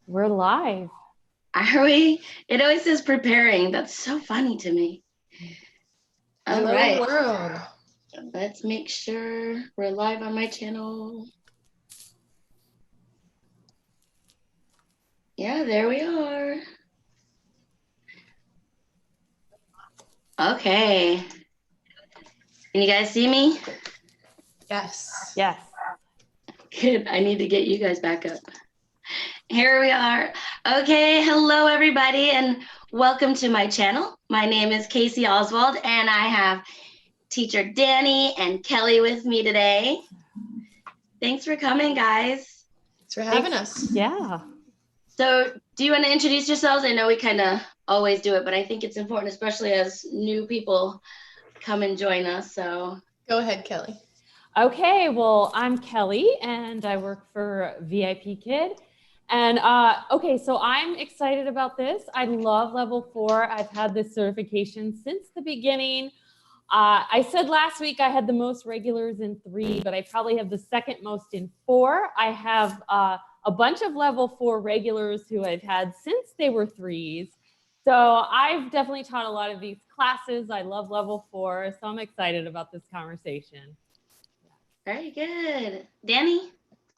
We're live. Are we? It always says preparing. That's so funny to me. All Hello, right. world. Let's make sure we're live on my channel. Yeah, there we are. Okay. Can you guys see me? Yes. Yes. Good. I need to get you guys back up. Here we are. Okay. Hello, everybody, and welcome to my channel. My name is Kasie Oswald, and I have teacher Danny and Kelly with me today. Thanks for coming, guys. Thanks for having us. Yeah. So do you want to introduce yourselves? I know we kind of always do it, but I think it's important, especially as new people come and join us. So Go ahead, Kelly. Okay, well, I'm Kelly and I work for VIPKid. And okay, so I'm excited about this. I love level 4. I've had this certification since the beginning. I said last week I had the most regulars in 3, but I probably have the second most in 4. I have a bunch of level 4 regulars who I've had since they were 3s. So I've definitely taught a lot of these classes. I love level 4, so I'm excited about this conversation. very good. Danny?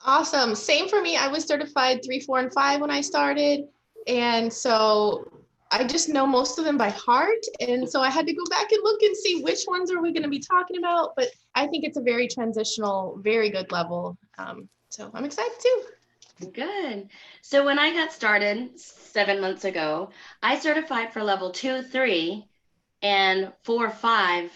Awesome. Same for me. I was certified 3, 4, and 5 when I started. And so I just know most of them by heart. And so I had to go back and look and see which ones are we going to be talking about. But I think it's a very transitional, very good level. So I'm excited too. Good. So when I got started 7 months ago, I certified for level 2, 3, and 4, 5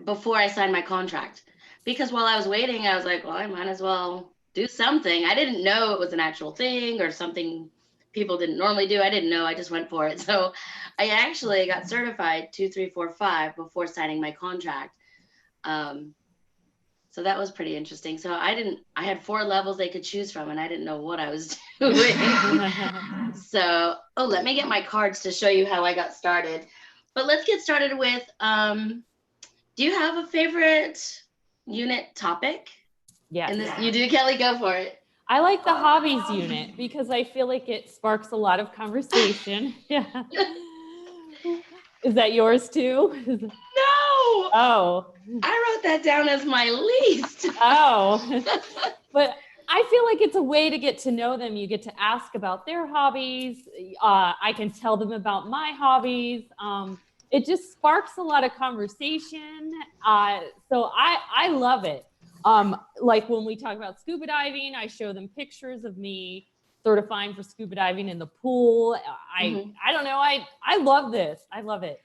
before I signed my contract. Because while I was waiting, I was like, well, I might as well do something. I didn't know it was an actual thing or something people didn't normally do. I didn't know. I just went for it. So I actually got certified 2, 3, 4, 5 before signing my contract. So that was pretty interesting. So I had 4 levels they could choose from, and I didn't know what I was doing. So, let me get my cards to show you how I got started. But let's get started with, do you have a favorite unit topic? Yes. You do, Kelly, go for it. I like the hobbies unit because I feel like it sparks a lot of conversation. Yeah. Is that yours too? No. Oh. I wrote that down as my least. Oh. But I feel like it's a way to get to know them. You get to ask about their hobbies. I can tell them about my hobbies. It just sparks a lot of conversation. So I love it. Like when we talk about scuba diving, I show them pictures of me certifying for scuba diving in the pool. I don't know. I love this. I love it.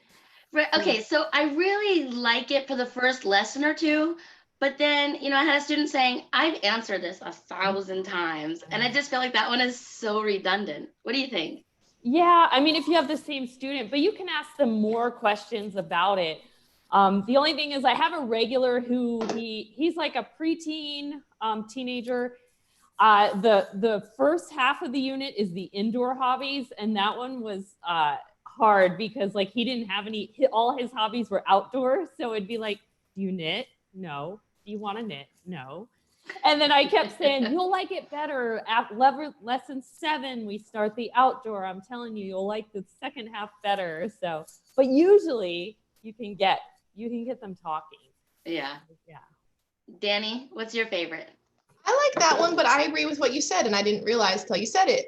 Right. Okay. So I really like it for the first lesson or two, but then, I had a student saying, I've answered this 1,000 times. And I just feel like that one is so redundant. What do you think? Yeah. I mean, if you have the same student, but you can ask them more questions about it. The only thing is I have a regular who he's like a preteen teenager. The first half of the unit is the indoor hobbies, and that one was hard because like he didn't have any. All his hobbies were outdoors, so it'd be like, do you knit? No. Do you want to knit? No. And then I kept saying, you'll like it better. At lesson 7, we start the outdoor. I'm telling you, you'll like the second half better. So, but usually you can get them talking. Yeah. Yeah. Danny, what's your favorite? I like that one, but I agree with what you said. And I didn't realize till you said it.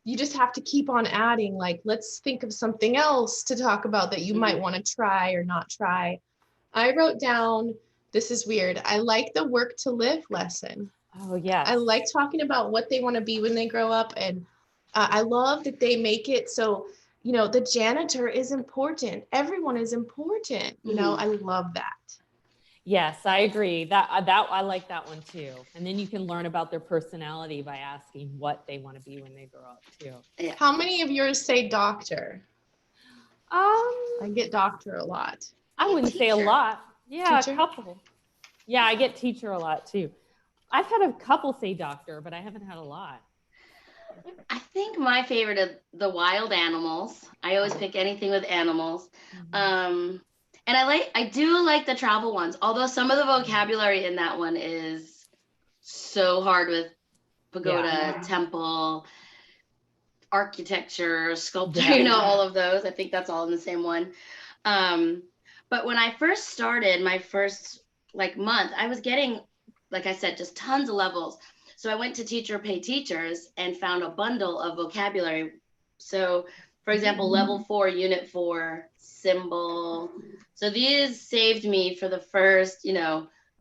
You just have to keep on adding, like, let's think of something else to talk about that you might want to try or not try. I wrote down, this is weird. I like the work to live lesson. Oh, yeah. I like talking about what they want to be when they grow up. And I love that they make it so, the janitor is important. Everyone is important. I love that. Yes, I agree. That I like that one too. And then you can learn about their personality by asking what they want to be when they grow up too. Yeah. How many of yours say doctor? I get doctor a lot. I wouldn't say a lot. Yeah, Teacher? a couple. Yeah, I get teacher a lot too. I've had a couple say doctor, but I haven't had a lot. I think my favorite are the wild animals. I always pick anything with animals. And I do like the travel ones, although some of the vocabulary in that one is so hard with pagoda, temple. architecture, sculpture, Yeah. all of those. I think that's all in the same one. But when I first started, my first like month, I was getting, like I said, just tons of levels. So I went to Teacher Pay Teachers and found a bundle of vocabulary. So for example, level 4, unit 4, symbol. So these saved me for the first,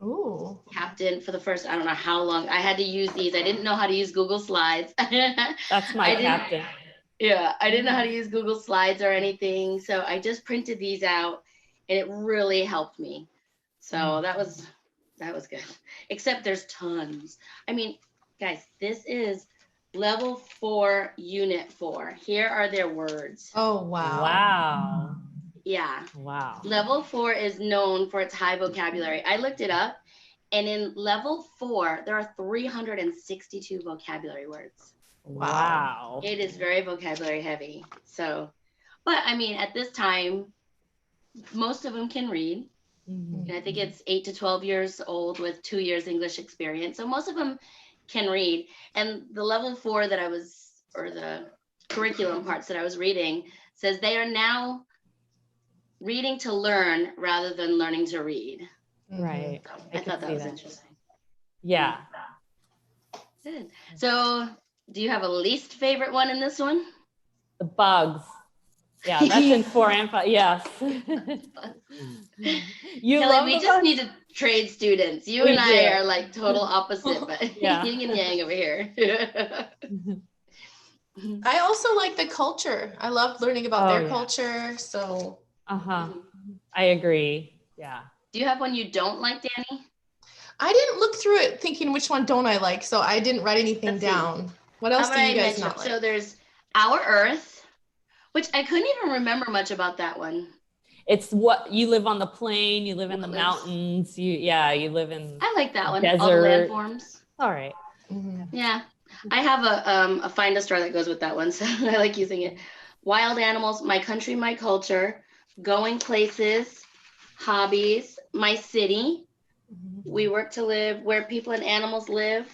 Ooh. captain for the first, I don't know how long. I had to use these. I didn't know how to use Google Slides. That's my captain. Yeah, I didn't know how to use Google Slides or anything. So I just printed these out and it really helped me. So that was good. Except there's tons. I mean, guys, this is level 4, unit 4. Here are their words. Oh, wow. Wow. Yeah. Wow. Level 4 is known for its high vocabulary. I looked it up, and in level 4, there are 362 vocabulary words. Wow. It is very vocabulary heavy. So, but I mean, at this time, most of them can read. Mhm. And I think it's 8 to 12 years old with 2 years English experience. So most of them can read. And the level 4 that or the curriculum parts that I was reading says they are now reading to learn rather than learning to read. Right. So I thought that was that. interesting. Yeah. Good. So do you have a least favorite one in this one? The bugs. Yeah, that's in 4 and 5. Yes. You Kelly, love we the just bugs? need to trade students. You We and I do. are like total opposite, but Yeah. yin and yang over here. I also like the culture. I love learning about Oh, their yeah. culture. So Uh-huh. I agree. Yeah. Do you have one you don't like, Danny? I didn't look through it thinking which one don't I like, so I didn't write anything Let's see. down. What How else about do I you guys mention? not like? So there's Our Earth, which I couldn't even remember much about that one. It's what you live on the plain, you live in the What mountains, you live in I like that one. desert. All the landforms. All right. Mhm. Yeah, I have a Find a Star that goes with that one, so I like using it. Wild Animals, My Country, My Culture, Going Places, Hobbies, My City, We Work to Live, Where People and Animals Live,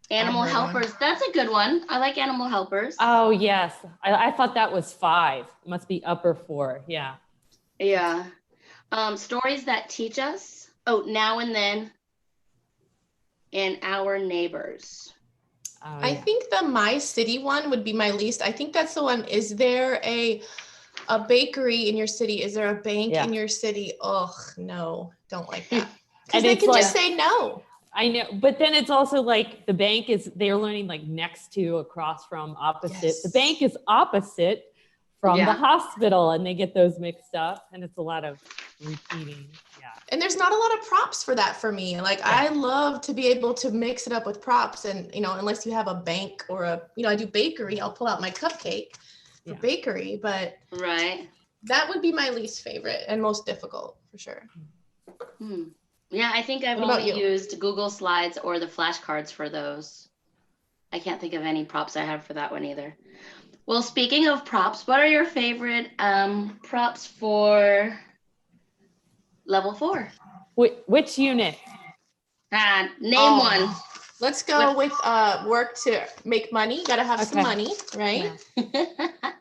Animal heard one. Helpers. That's a good one. I like Animal Helpers. Oh, yes. I thought that was 5. It must be upper 4. Yeah. Yeah. Stories That Teach Us. Oh, Now and Then, and Our Neighbors. Oh, I yeah. think the My City one would be my least. I think that's the one. Is there a bakery in your city? Is there a bank Yeah. in your city? Oh, no, don't like that. Because And they it's can like- just say no. I know, but then it's also like the bank they're learning like next to, across from, opposite. Yes. The bank is opposite from Yeah. the hospital, and they get those mixed up, and it's a lot of repeating. Yeah. And there's not a lot of props for that for me. Like I love to be able to mix it up with props, and unless you have a bank or I do bakery, I'll pull out my cupcake for Yeah. bakery, but Right. that would be my least favorite and most difficult for sure. Yeah, I think I've What about only you? used Google Slides or the flashcards for those. I can't think of any props I have for that one either. Well, speaking of props, what are your favorite props for level 4? Which unit? Name one. Let's go with work to make money. Gotta have some Okay. money, right? Yeah.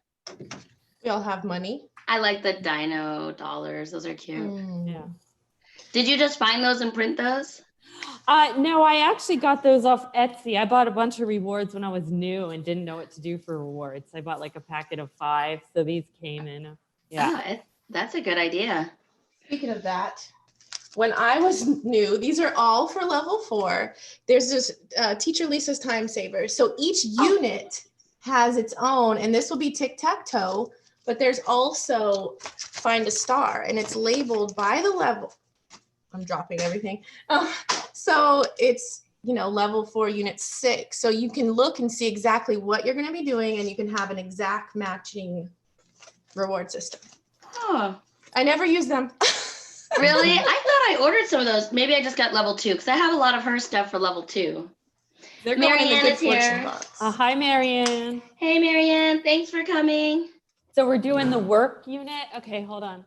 We all have money. I like the dino dollars. Those are cute. Yeah. Did you just find those and print those? No, I actually got those off Etsy. I bought a bunch of rewards when I was new and didn't know what to do for rewards. I bought like a packet of 5, so these came in. Yeah. Oh, that's a good idea. Speaking of that, when I was new, these are all for level 4. There's this Teacher Lisa's Time Saver. So each unit has its own, and this will be tic-tac-toe, but there's also Find a Star, and it's labeled by the level. I'm dropping everything. So it's, level 4, unit 6. So you can look and see exactly what you're going to be doing, and you can have an exact matching reward system. Oh, I never use them. really? I thought I ordered some of those. Maybe I just got level 2 because I have a lot of her stuff for level 2. They're going in the Marianne Good is here. Fortune box. Hi, Marianne. Hey, Marianne. Thanks for coming. So we're doing the work unit. Okay, hold on.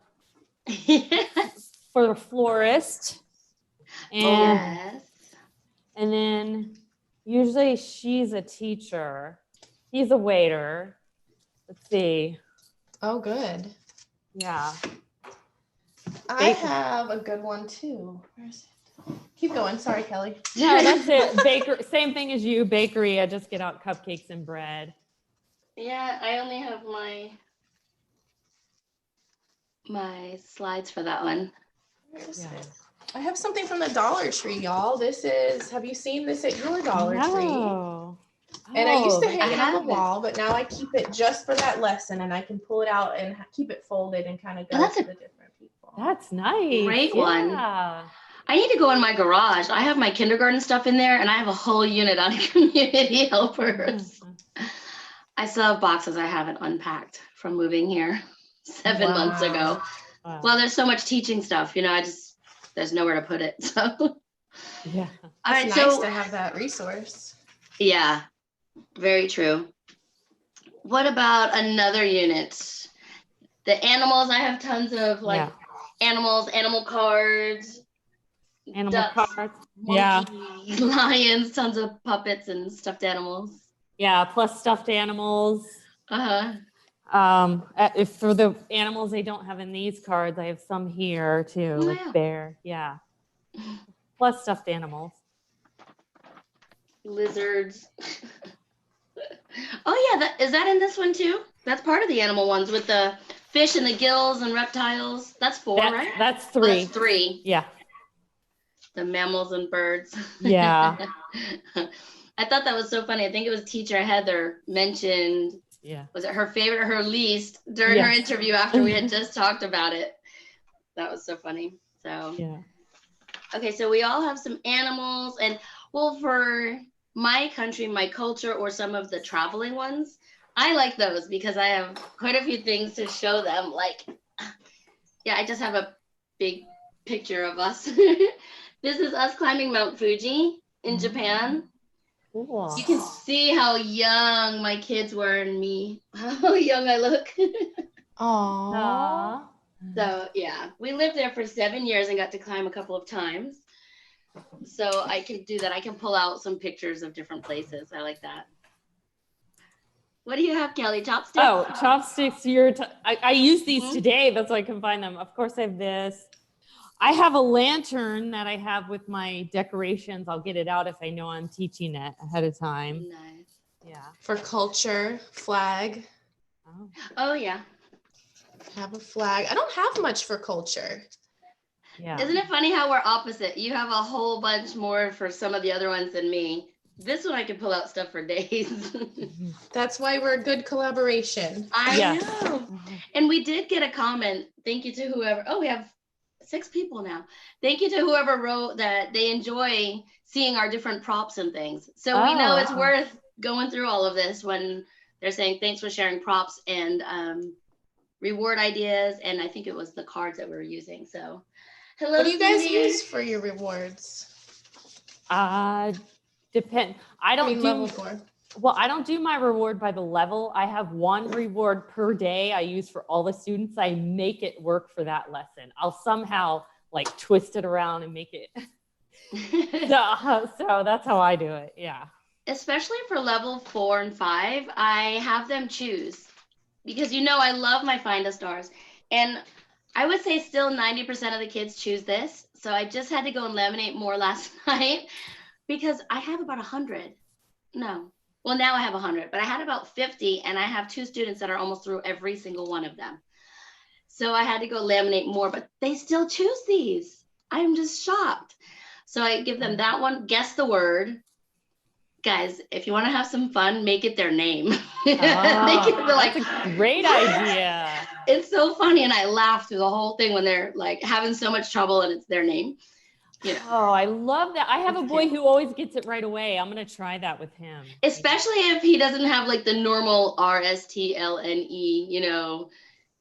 For the florist. And Yes. And then usually she's a teacher. He's a waiter. Let's see. Oh, good. Yeah. I have a good one too. Where is it? Keep going. Sorry, Kelly. No, that's it. Baker, same thing as you. Bakery. I just get out cupcakes and bread. Yeah, I only have my slides for that one. Where is Yeah. it? I have something from the Dollar Tree, y'all. This is, have you seen this at your Dollar Tree? No. And I used to Oh, hang it on the haven't. wall, but now I keep it just for that lesson, and I can pull it out and keep it folded and kind of go that's to a the different people. that's nice. Great one. Yeah. I need to go in my garage. I have my kindergarten stuff in there, and I have a whole unit on community helpers. I still have boxes I haven't unpacked from moving here 7 months ago. Wow. Well, there's so much teaching stuff, there's nowhere to put it. So, Yeah. all right, It's nice so to have that resource. yeah, very true. What about another unit? The animals, I have tons of animals, animal cards, Animal ducks, cards. Yeah. monkeys, lions, tons of puppets and stuffed animals. Yeah. Plus stuffed animals. Uh-huh. If for the animals they don't have in these cards, I have some here too. Oh, Like yeah. bear. Yeah. Plus stuffed animals. Lizards. Oh yeah, is that in this one too? That's part of the animal ones with the fish and the gills and reptiles. That's 4, right? That's Oh, 3. that's 3. Yeah. The mammals and birds. Yeah. I thought that was so funny. I think it was teacher Heather mentioned, Yeah. was it her favorite or her least during her interview after we had just talked about it. That was so funny. So Yeah. okay, so we all have some animals, and well, for my country, my culture, or some of the traveling ones, I like those because I have quite a few things to show them. Like, yeah, I just have a big picture of us. This is us climbing Mount Fuji in Japan. Cool. You can see how young my kids were and me, how young I look. Aww. So yeah, we lived there for 7 years and got to climb a couple of times. So I can do that. I can pull out some pictures of different places. I like that. What do you have, Kelly? Chopsticks? Oh, chopsticks. I used these today. That's why I can find them. Of course, I have this. I have a lantern that I have with my decorations. I'll get it out if I know I'm teaching it ahead of time. Nice. Yeah. For culture, flag. Oh yeah. Have a flag. I don't have much for culture. Yeah. Isn't it funny how we're opposite? You have a whole bunch more for some of the other ones than me. This one I could pull out stuff for days. That's why we're a good collaboration. I Yeah. know. And we did get a comment. Thank you to whoever. Oh, we have 6 people now. Thank you to whoever wrote that they enjoy seeing our different props and things. So we know it's worth going through all of this when they're saying thanks for sharing props and reward ideas. And I think it was the cards that we were using. So hello. What do you guys Cindy. use for your rewards? Depend. I don't do level 4. Well, I don't do my reward by the level. I have 1 reward per day I use for all the students. I make it work for that lesson. I'll somehow like twist it around and make it. So that's how I do it. Yeah. Especially for level 4 and 5, I have them choose because I love my Find a Stars. And I would say still 90% of the kids choose this. So I just had to go and laminate more last night because I have about 100. No. Well, now I have 100, but I had about 50, and I have 2 students that are almost through every single one of them. So I had to go laminate more, but they still choose these. I'm just shocked. So I give them that one, guess the word. Guys, if you want to have some fun, make it their name. That's a great idea. It's so funny, and I laugh through the whole thing when they're like having so much trouble and it's their name. Oh, I love that. I have a boy who always gets it right away. I'm going to try that with him. Especially if he doesn't have like the normal RSTLNE,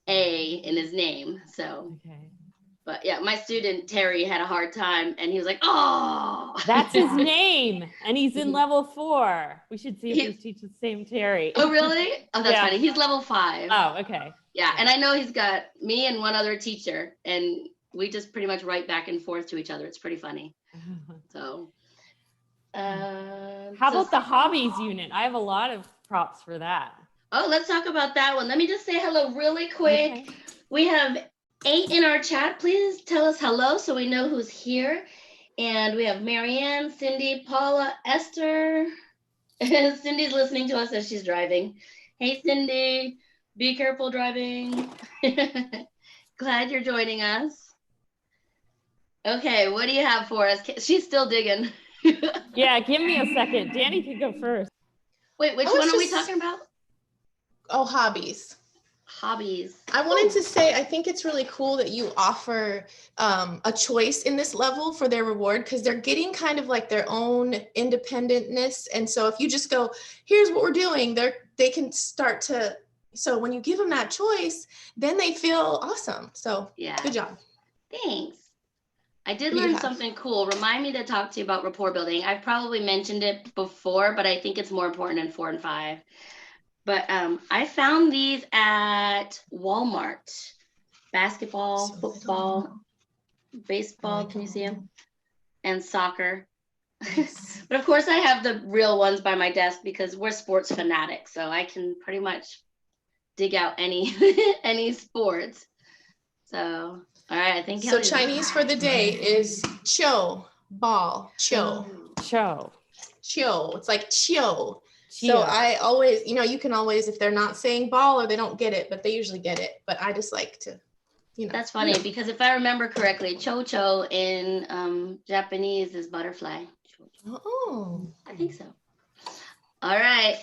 A in his name. So, but yeah, my student Terry had a hard time and he was like, oh. That's his name. And he's in level 4. We should see if he's teaching the same Terry. Oh, really? Oh, that's funny. He's level 5. Oh, okay. Yeah. And I know he's got me and one other teacher, and we just pretty much write back and forth to each other. It's pretty funny. So, how about the hobbies unit? I have a lot of props for that. Oh, let's talk about that one. Let me just say hello really quick. Okay. We have 8 in our chat. Please tell us hello so we know who's here. And we have Marianne, Cindy, Paula, Esther. Cindy's listening to us as she's driving. Hey, Cindy, be careful driving. Glad you're joining us. Okay, what do you have for us? She's still digging. Yeah, give me a second. Danny can go first. Wait, which one are we talking about? Oh, hobbies. Hobbies. I wanted to say, I think it's really cool that you offer a choice in this level for their reward, because they're getting kind of like their own independentness. And so if you just go, here's what we're doing, they can start to, so when you give them that choice, then they feel awesome. So Yeah. Good job. Thanks. I did What do you learn have? something cool. Remind me to talk to you about rapport building. I've probably mentioned it before, but I think it's more important in 4 and 5. But I found these at Walmart. Basketball, football, baseball, can you see them? And soccer. But of course I have the real ones by my desk because we're sports fanatics. So I can pretty much dig out any any sports. So, all right, I think So Kelly's Chinese for the day is cho, ball, cho, Show. cho. It's like cho. So Chia. I always, you can always, if they're not saying ball or they don't get it, but they usually get it. But I just like to, That's funny because if I remember correctly, cho-cho in Japanese is butterfly. Oh. I think so. All right.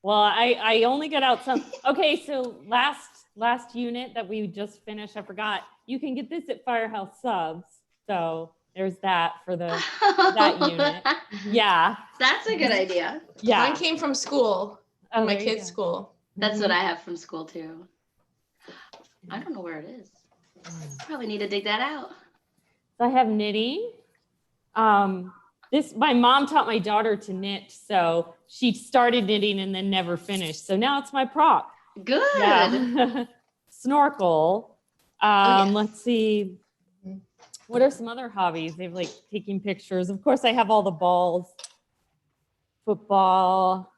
Well, I only got out some. Okay, so last unit that we just finished, I forgot. You can get this at Firehouse Subs. So there's that for that unit. Yeah. That's a good idea. Yeah. Mine came from school, Oh, my there you kids' go. school. That's what I have from school too. I don't know where it is. Probably need to dig that out. So I have knitting. My mom taught my daughter to knit, so she started knitting and then never finished. So now it's my prop. Good. Yeah. Snorkel. yes. Let's see. What are some other hobbies? They've like taking pictures. Of course, I have all the balls. Football.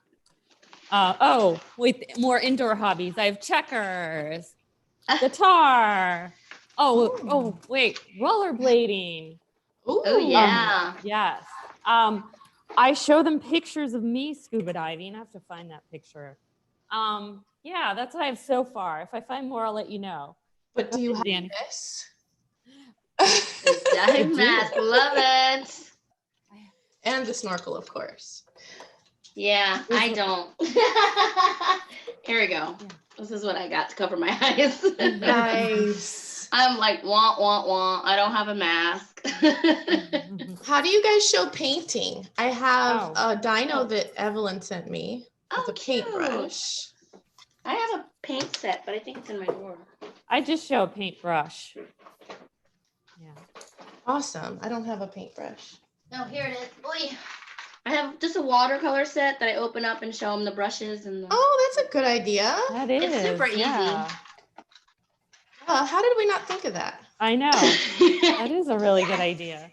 More indoor hobbies. I have checkers, guitar. Wait, rollerblading. Ooh. Oh yeah. Yes. I show them pictures of me scuba diving. I have to find that picture. Yeah, that's what I have so far. If I find more, I'll let you know. But do you have Danny. this? The dive mask. Love it. And the snorkel, of course. Yeah, I don't. Here we go. This is what I got to cover my eyes. Nice. I'm like, wah, wah, wah. I don't have a mask. How do you guys show painting? I have a dino that Evelyn sent me with a paintbrush. I have a paint set, but I think it's in my drawer. I just show a paintbrush. Yeah. Awesome. I don't have a paintbrush. Oh, here it is. Boy. I have just a watercolor set that I open up and show them the brushes and the... Oh, that's a good idea. That is. It's super easy. Yeah. How did we not think of that? I know. That is a really good idea.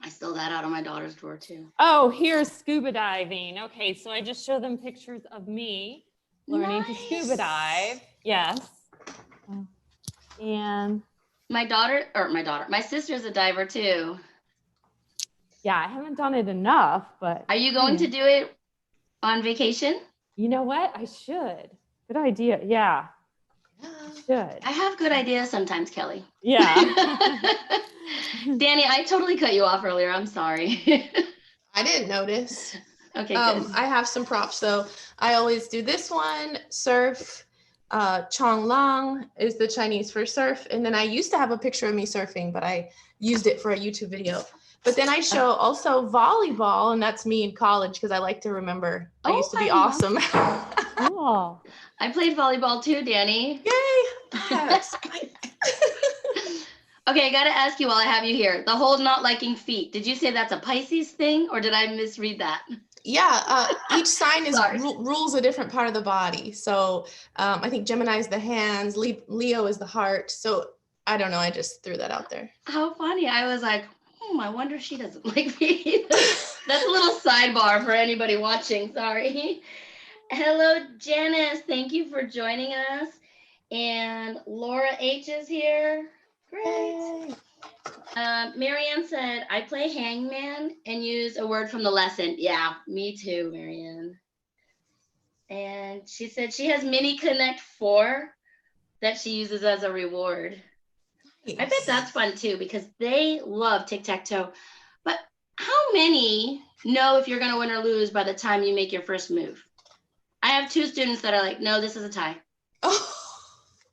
I stole that out of my daughter's drawer too. Oh, here's scuba diving. Okay, so I just show them pictures of me learning to scuba dive. Yes. And my sister's a diver too. yeah, I haven't done it enough, but Are you going to do it on vacation? you know what? I should. Good idea. Yeah. Should. I have good ideas sometimes, Kelly. Yeah. Danny, I totally cut you off earlier. I'm sorry. I didn't notice. Okay, good. I have some props though. I always do this one, surf. Chonglang is the Chinese for surf. And then I used to have a picture of me surfing, but I used it for a YouTube video. But then I show also volleyball, and that's me in college because I like to remember I used to be awesome. Cool. I played volleyball too, Danny. Yay! Yes. Okay, I gotta ask you while I have you here. The whole not liking feet. Did you say that's a Pisces thing, or did I misread that? Yeah, each sign is Sorry. rules a different part of the body. So I think Gemini is the hands, Leo is the heart. So I don't know. I just threw that out there. How funny. I was like, I wonder if she doesn't like feet. That's a little sidebar for anybody watching. Sorry. Hello, Janice. Thank you for joining us. And Laura H is here. Great. Marianne said, I play hangman and use a word from the lesson. Yeah, me too, Marianne. And she said she has Mini Connect 4 that she uses as a reward. Nice. I bet that's fun too, because they love tic-tac-toe. But how many know if you're going to win or lose by the time you make your first move? I have 2 students that are like, no, this is a tie. Oh.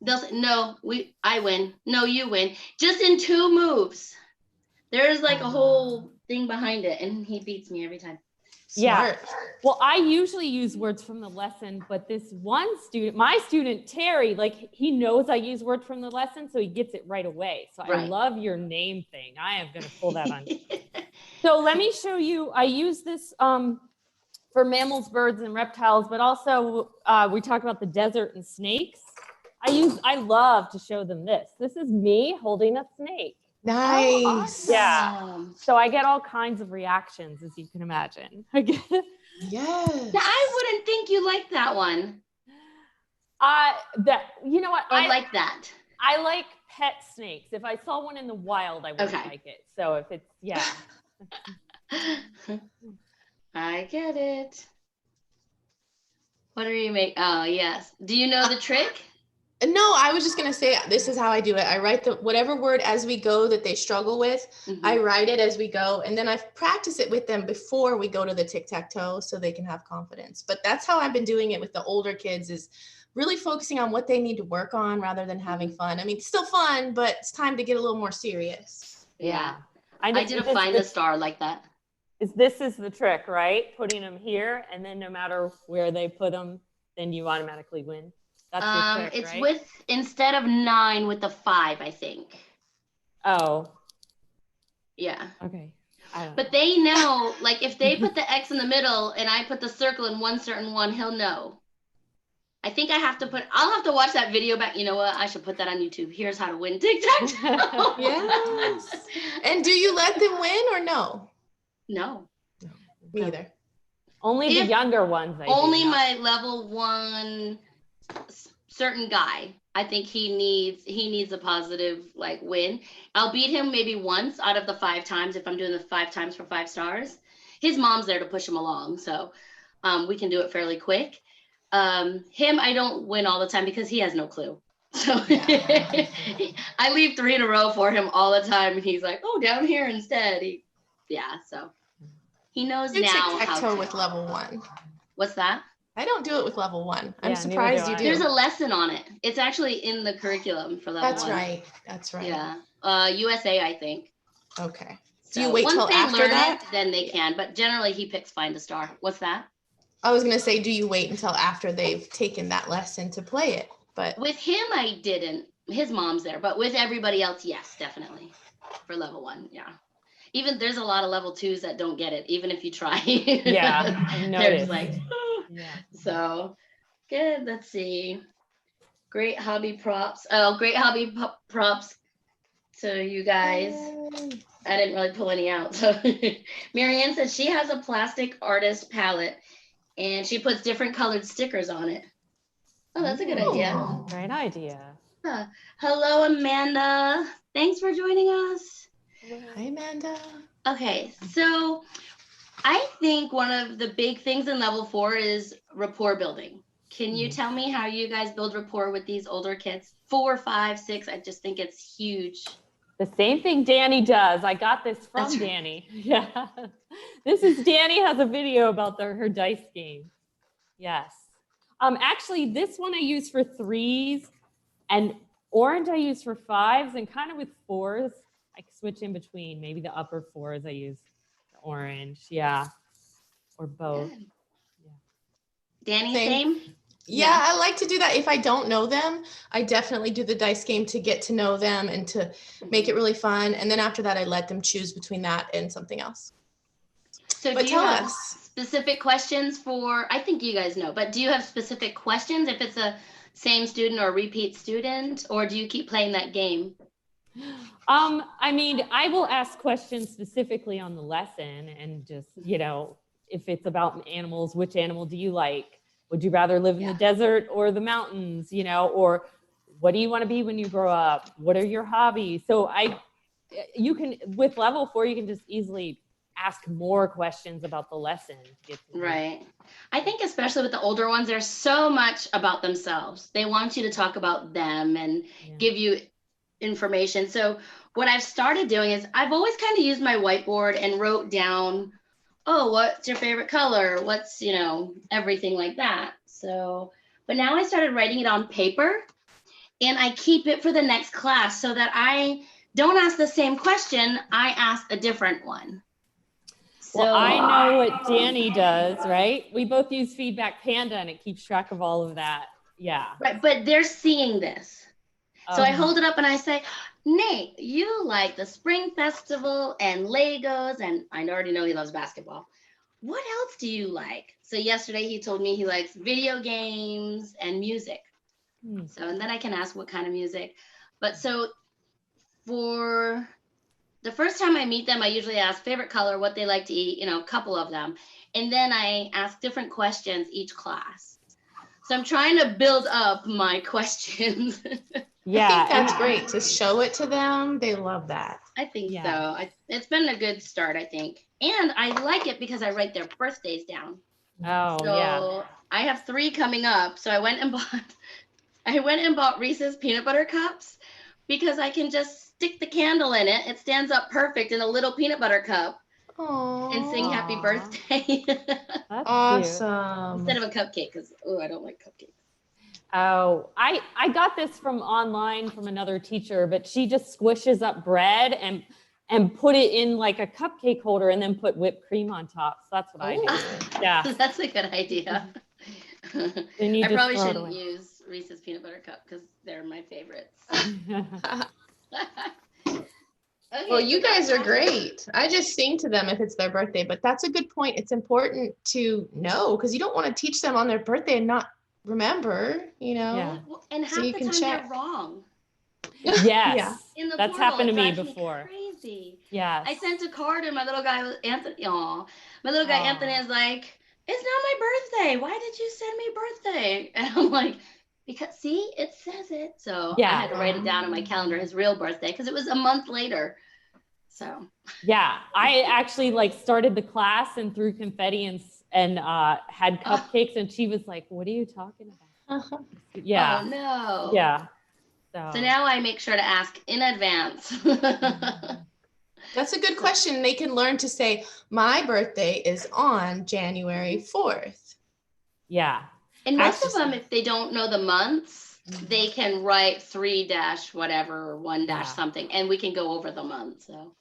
They'll say, no, I win. No, you win. Just in 2 moves. There's like a whole thing behind it, and he beats me every time. Smart. Yeah. Well, I usually use words from the lesson, but this one student, my student, Terry, like he knows I use words from the lesson, so he gets it right away. So I love your name thing. I am going to pull that on. So let me show you. I use this for mammals, birds, and reptiles, but also we talked about the desert and snakes. I love to show them this. This is me holding a snake. Nice. Oh, awesome. Yeah. So I get all kinds of reactions, as you can imagine. Yes. Now, I wouldn't think you like that one. You know what? I like that. I like pet snakes. If I saw one in the wild, I wouldn't like it. So if it's, yeah. I get it. What do you make? Oh, yes. Do you know the trick? No, I was just going to say, this is how I do it. I write whatever word as we go that they struggle with. Mm-hmm. I write it as we go. And then I practice it with them before we go to the tic-tac-toe so they can have confidence. But that's how I've been doing it with the older kids, is really focusing on what they need to work on rather than having fun. I mean, it's still fun, but it's time to get a little more serious. Yeah. I did a find a star like that. This is the trick, right? Putting them here, and then no matter where they put them, then you automatically win. That's your trick, it's right? with, instead of 9 with the 5, I think. Oh. Yeah. Okay. But they know, like if they put the X in the middle and I put the circle in one certain one, he'll know. I think I'll have to watch that video back. You know what? I should put that on YouTube. Here's how to win tic-tac-toe. Yes. And do you let them win or no? No. Me either. Only the younger ones. Only my level 1 certain guy. I think he needs a positive like win. I'll beat him maybe once out of the 5 times if I'm doing the 5 times for 5 stars. His mom's there to push him along, so we can do it fairly quick. Him, I don't win all the time because he has no clue. So I leave 3 in a row for him all the time, and he's like, "Oh, down here instead." So he knows now how to. With level 1. What's that? I don't do it with level 1. I'm surprised you do. There's a lesson on it. It's actually in the curriculum for level 1. That's right. Yeah. USA, I think. Okay. So do you wait till after that? Then they can. But generally, he picks find a star. What's that? I was going to say, do you wait until after they've taken that lesson to play it? But with him, I didn't. His mom's there. But with everybody else, yes, definitely. For level 1, yeah. Even there's a lot of level 2s that don't get it, even if you try. Yeah, I noticed. They're just like, yeah. So good. Let's see. Great hobby props. Oh, great hobby props to you guys. I didn't really pull any out. So Marianne says she has a plastic artist palette and she puts different colored stickers on it. Oh, that's a good idea. Great idea. Hello, Amanda. Thanks for joining us. Hi, Amanda. Okay, so I think one of the big things in level 4 is rapport building. Can you tell me how you guys build rapport with these older kids? 4, 5, 6, I just think it's huge. The same thing Danny does. I got this from Danny. Yeah. This is Danny has a video about her dice game. Yes. Actually, this one I use for 3s and orange I use for 5s, and kind of with 4s. I switch in between. Maybe the upper 4s I use the orange. Yeah. Or both. Good. Yeah. Danny, same? Yeah, I like to do that. If I don't know them, I definitely do the dice game to get to know them and to make it really fun. And then after that, I let them choose between that and something else. So do you have specific questions for, I think you guys know, but do you have specific questions if it's a same student or repeat student, or do you keep playing that game? I mean, I will ask questions specifically on the lesson and just, if it's about animals, which animal do you like? would you rather live in the desert or the mountains, you know, or what do you want to be when you grow up? What are your hobbies? So you can, with level 4, you can just easily ask more questions about the lesson to get to know. Right. I think especially with the older ones, there's so much about themselves. They want you to talk about them and give you information. So what I've started doing is I've always kind of used my whiteboard and wrote down, oh, what's your favorite color? What's, you know, everything like that. So, but now I started writing it on paper, and I keep it for the next class so that I don't ask the same question. I ask a different one. Well, I know what Danny does, right? We both use Feedback Panda, and it keeps track of all of that. Yeah. Right, but they're seeing this. So I hold it up and I say, Nate, you like the Spring Festival and Legos, and I already know he loves basketball. What else do you like? So yesterday he told me he likes video games and music. So, and then I can ask what kind of music. But so for the first time I meet them, I usually ask favorite color, what they like to eat, you know, a couple of them. And then I ask different questions each class. So I'm trying to build up my questions. Yeah. I think that's great to show it to them. They love that. I think so. It's been a good start, I think. And I like it because I write their birthdays down. Oh, so I have 3 coming up. So I went and bought Reese's peanut butter cups because I can just stick the candle in it. It stands up perfect in a little peanut butter cup. Aww. And sing happy birthday. That's awesome. Instead of a cupcake, because I don't like cupcakes. Oh, I got this from online from another teacher, but she just squishes up bread and put it in like a cupcake holder and then put whipped cream on top. So that's what I do. Yeah. That's a good idea. I probably shouldn't use Reese's peanut butter cup because they're my favorites. Okay, well, you guys are great. I just sing to them if it's their birthday, but that's a good point. It's important to know because you don't want to teach them on their birthday and not remember, you know. Yeah. And half the time they're wrong. Yes. Yeah. In the That's portal, happened to me drives before. Crazy. Yeah. I sent a card and my little guy Anthony. My little guy Anthony is like, "It's not my birthday. Why did you send me birthday?" And I'm like, "Because see, it says it." So I had to write it down on my calendar, his real birthday, because it was a month later. So yeah, I actually like started the class and threw confetti and had cupcakes, and she was like, "What are you talking about?" Yeah. Oh no. Yeah. So now I make sure to ask in advance. That's a good question. They can learn to say, my birthday is on January 4th. Yeah. And most of them, if they don't know the months, they can write 3- whatever or 1- something, and we can go over the month. So.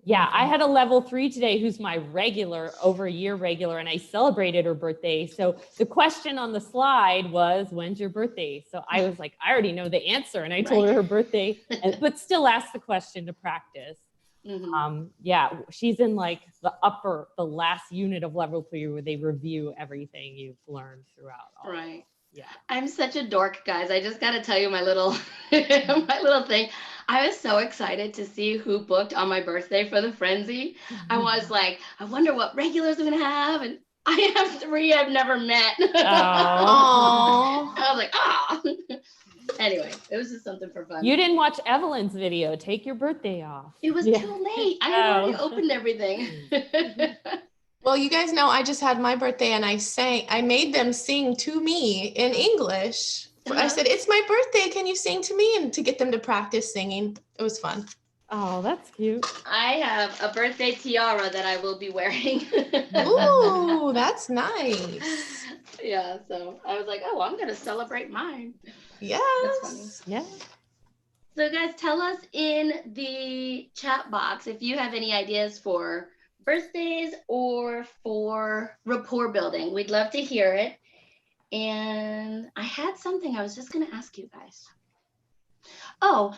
Yeah, I had a level 3 today who's my regular, over a year regular, and I celebrated her birthday. So the question on the slide was, when's your birthday? So I was like, I already know the answer. And I told her birthday, but still asked the question to practice. Yeah, she's in like the last unit of level 3 where they review everything you've learned throughout. Right. Yeah. I'm such a dork, guys. I just got to tell you my little my little thing. I was so excited to see who booked on my birthday for the frenzy. I was like, I wonder what regulars I'm going to have. And I have 3 I've never met. Oh. I was like, ah. Anyway, it was just something for fun. You didn't watch Evelyn's video. Take your birthday off. It was too late. I had already opened everything. Well, you guys know I just had my birthday and I made them sing to me in English. I said, it's my birthday. Can you sing to me? And to get them to practice singing. It was fun. Oh, that's cute. I have a birthday tiara that I will be wearing. Ooh, that's nice. Yeah, so I was like, oh, I'm going to celebrate mine. Yes. Yeah. So guys, tell us in the chat box if you have any ideas for birthdays or for rapport building. We'd love to hear it. And I had something I was just going to ask you guys. Oh,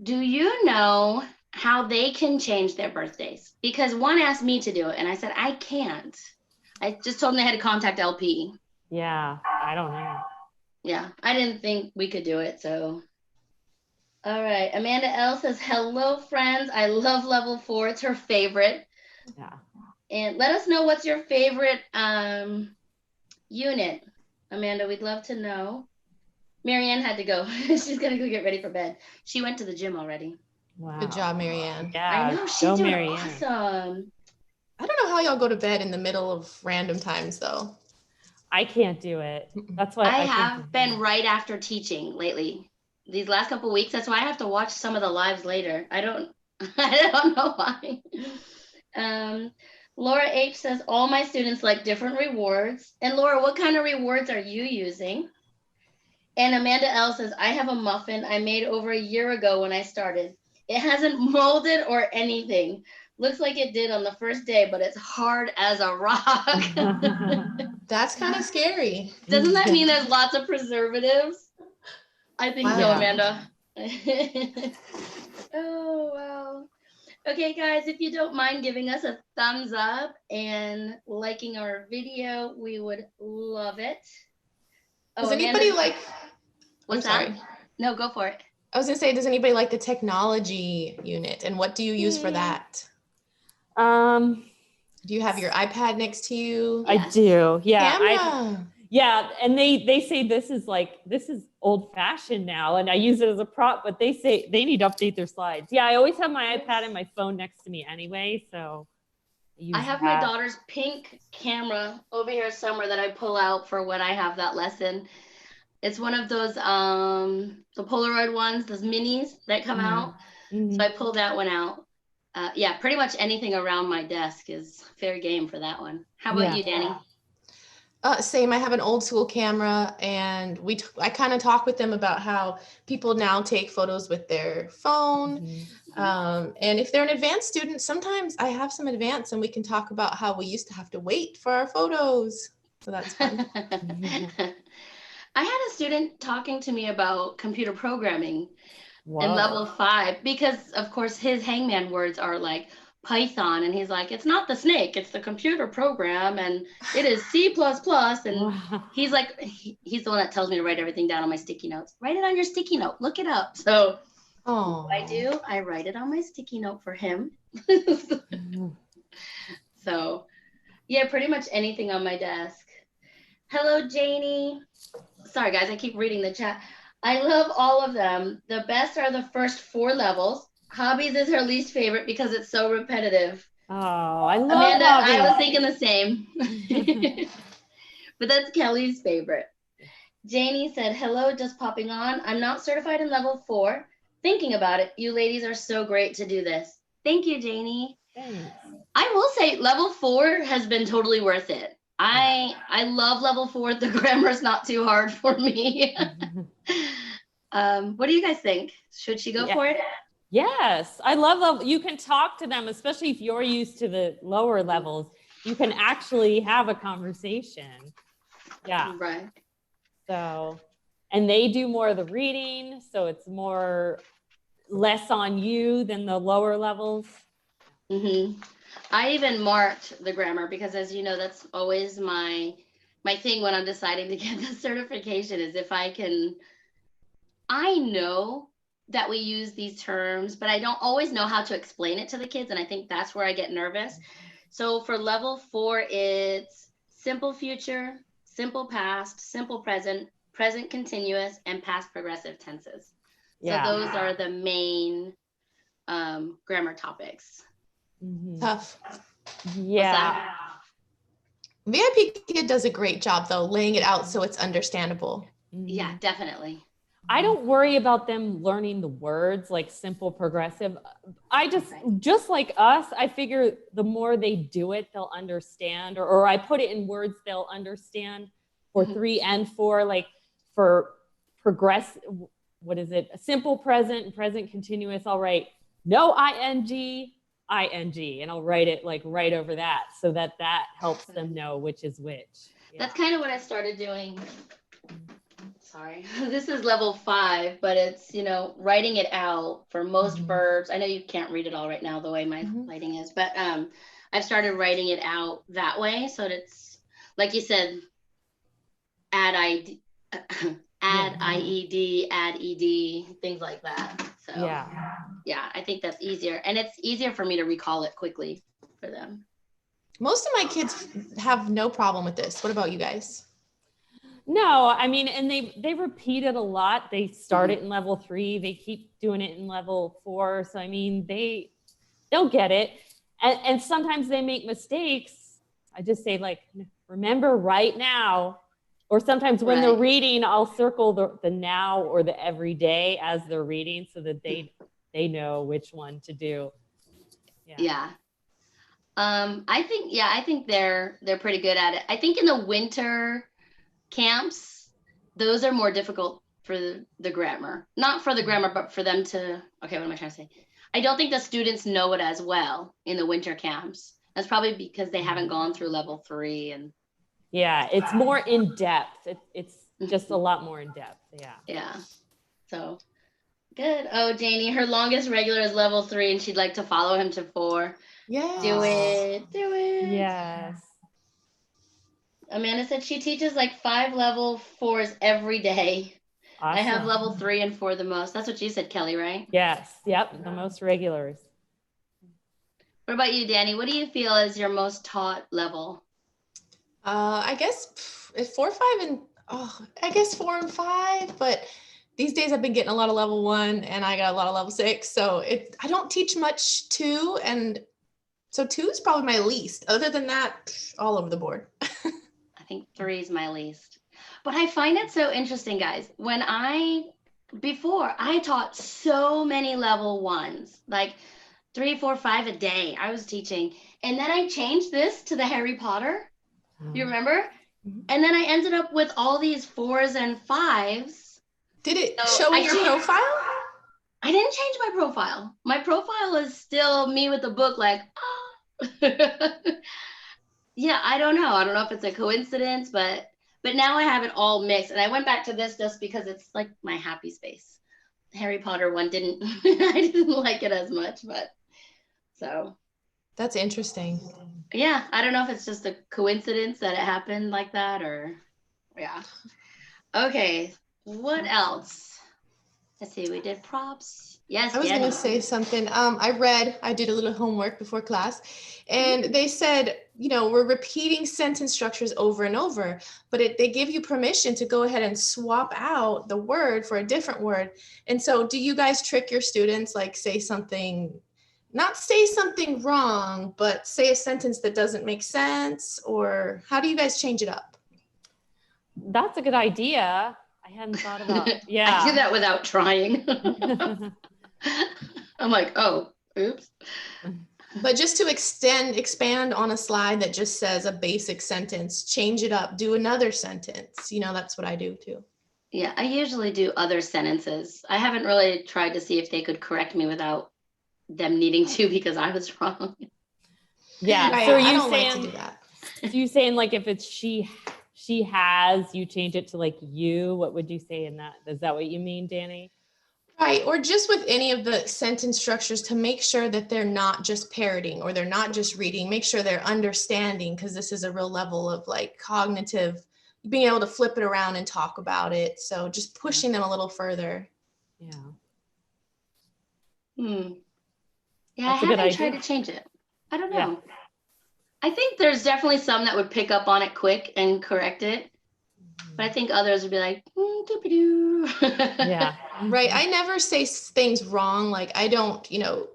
do you know how they can change their birthdays? Because one asked me to do it and I said, I can't. I just told them they had to contact LP. Yeah, I don't know. Yeah, I didn't think we could do it, so. All right, Amanda L says, hello, friends. I love level 4. It's her favorite. Yeah. And let us know what's your favorite unit. Amanda, we'd love to know. Marianne had to go. She's gonna go get ready for bed. She went to the gym already. Wow. Good job, Marianne. Yeah. I know, she's go doing Marianne. awesome. I don't know how y'all go to bed in the middle of random times though. I can't do it. That's why I can't have do been it. right after teaching lately. These last couple of weeks, that's why I have to watch some of the lives later. I don't know why. Laura H says, all my students like different rewards. And Laura, what kind of rewards are you using? And Amanda L says, I have a muffin I made over a year ago when I started. It hasn't molded or anything. Looks like it did on the first day, but it's hard as a rock. That's kind of scary. Doesn't that mean there's lots of preservatives? I think so, Wow. Amanda. Oh, wow. Okay, guys, if you don't mind giving us a thumbs up and liking our video, we would love it. Does Amanda, anybody like, what's I'm that? sorry. No, go for it. I was gonna say, does anybody like the technology unit and what do you use for that? Do you have your iPad next to you? I do. Yeah. Camera. Yeah. And they say this is old fashioned now. And I use it as a prop, but they say they need to update their slides. Yeah. I always have my iPad and my phone next to me anyway. So I have my daughter's pink camera over here somewhere that I pull out for when I have that lesson. It's one of those, the Polaroid ones, those minis that come out. So I pulled that one out. Yeah, pretty much anything around my desk is fair game for that one. How about you, Danny? Same. I have an old school camera, and I kind of talk with them about how people now take photos with their phone. And if they're an advanced student, sometimes I have some advanced, and we can talk about how we used to have to wait for our photos. So that's fun. I had a student talking to me about computer programming in level 5, because of course his hangman words are like Python, and he's like, it's not the snake, it's the computer program, and it is C++. And he's like, he's the one that tells me to write everything down on my sticky notes. Write it on your sticky note, look it up. So I write it on my sticky note for him. So yeah, pretty much anything on my desk. Hello, Janie. Sorry guys, I keep reading the chat. I love all of them. The best are the first 4 levels. Hobbies is her least favorite because it's so repetitive. Oh, I love Amanda, hobbies. I was thinking the same. But that's Kelly's favorite. Janie said, hello, just popping on. I'm not certified in level 4. Thinking about it. You ladies are so great to do this. Thank you, Janie. Thanks. I will say level 4 has been totally worth it. I love level 4. The grammar's not too hard for me. What do you guys think? Should she go for it? Yes, I love that. You can talk to them, especially if you're used to the lower levels. You can actually have a conversation. Yeah. Right. So, and they do more of the reading, so it's less on you than the lower levels. I even marked the grammar because, as you know, that's always my thing when I'm deciding to get the certification, is if I know that we use these terms, but I don't always know how to explain it to the kids. And I think that's where I get nervous. So for level 4, it's simple future, simple past, simple present, present continuous, and past progressive tenses. Yeah. So those are the main grammar topics. Tough. Yeah. VIPKid does a great job though, laying it out so it's understandable. Yeah, definitely. I don't worry about them learning the words like simple, progressive. I just like us, I figure the more they do it, they'll understand, or I put it in words they'll understand. For 3 and 4, like for what is it? A simple present and present continuous, I'll write no ing, and I'll write it like right over that so that helps them know which is which. Yeah. That's kind of what I started doing. Sorry, this is level 5, but it's, writing it out for most verbs. I know you can't read it all right now the way my lighting is, but I've started writing it out that way. So it's, like you said, add IED, add ED, things like that. So yeah, I think that's easier. And it's easier for me to recall it quickly for them. Most of my kids have no problem with this. What about you guys? No, I mean, and they repeat it a lot. They start it in level 3, they keep doing it in level 4. So I mean, they'll get it. And sometimes they make mistakes. I just say, like, remember right now. Or sometimes when they're reading, I'll circle the now or the everyday as they're reading so that they know which one to do. Yeah. I think they're pretty good at it. I think in the winter camps, those are more difficult for the grammar. Not for the grammar, but for them to, okay, what am I trying to say? I don't think the students know it as well in the winter camps. That's probably because they haven't gone through level 3 and yeah, it's more in depth. It's just a lot more in depth. Yeah. So good. Oh, Janie, her longest regular is level 3 and she'd like to follow him to 4. Yeah. Do it. Yes. Amanda said she teaches like 5 level 4s every day. Awesome. I have level 3 and 4 the most. That's what you said, Kelly, right? Yes. Yep. The most regulars. What about you, Danny? What do you feel is your most taught level? I guess 4, 5, and I guess 4 and 5. But these days I've been getting a lot of level 1, and I got a lot of level 6. So I don't teach much 2, and so 2 is probably my least. Other than that, all over the board. I think 3 is my least. But I find it so interesting, guys. Before I taught so many level 1s, like 3, 4, 5 a day I was teaching. And then I changed this to the Harry Potter. You remember? And then I ended up with all these 4s and 5s. Did it show in your profile? I didn't change my profile. My profile is still me with the book, like, yeah, I don't know. I don't know if it's a coincidence, but now I have it all mixed. And I went back to this just because it's like my happy space. The Harry Potter one didn't, I didn't like it as much, but so. That's interesting. Yeah, I don't know if it's just a coincidence that it happened like that or, yeah. Okay, what else? Let's see, we did props. Yes, I was going to say something. I did a little homework before class, and they said, we're repeating sentence structures over and over, but they give you permission to go ahead and swap out the word for a different word. And so do you guys trick your students, like not say something wrong, but say a sentence that doesn't make sense? Or how do you guys change it up? That's a good idea. I hadn't thought about it. Yeah. I do that without trying. I'm like, oh, oops. But just to expand on a slide that just says a basic sentence, change it up, do another sentence. That's what I do too. Yeah, I usually do other sentences. I haven't really tried to see if they could correct me without them needing to because I was wrong. Yeah. Right. So are I you don't saying, like to do that. So you saying like if it's she has, you change it to like you, what would you say in that? Is that what you mean, Danny? Right. Or just with any of the sentence structures to make sure that they're not just parroting or they're not just reading, make sure they're understanding, because this is a real level of like cognitive, being able to flip it around and talk about it. So just pushing them a little further. Yeah. Yeah, I haven't tried to change it. I don't know. Yeah. I think there's definitely some that would pick up on it quick and correct it. But I think others would be like, doopy-doo. Yeah. Right. I never say things wrong. Like I don't,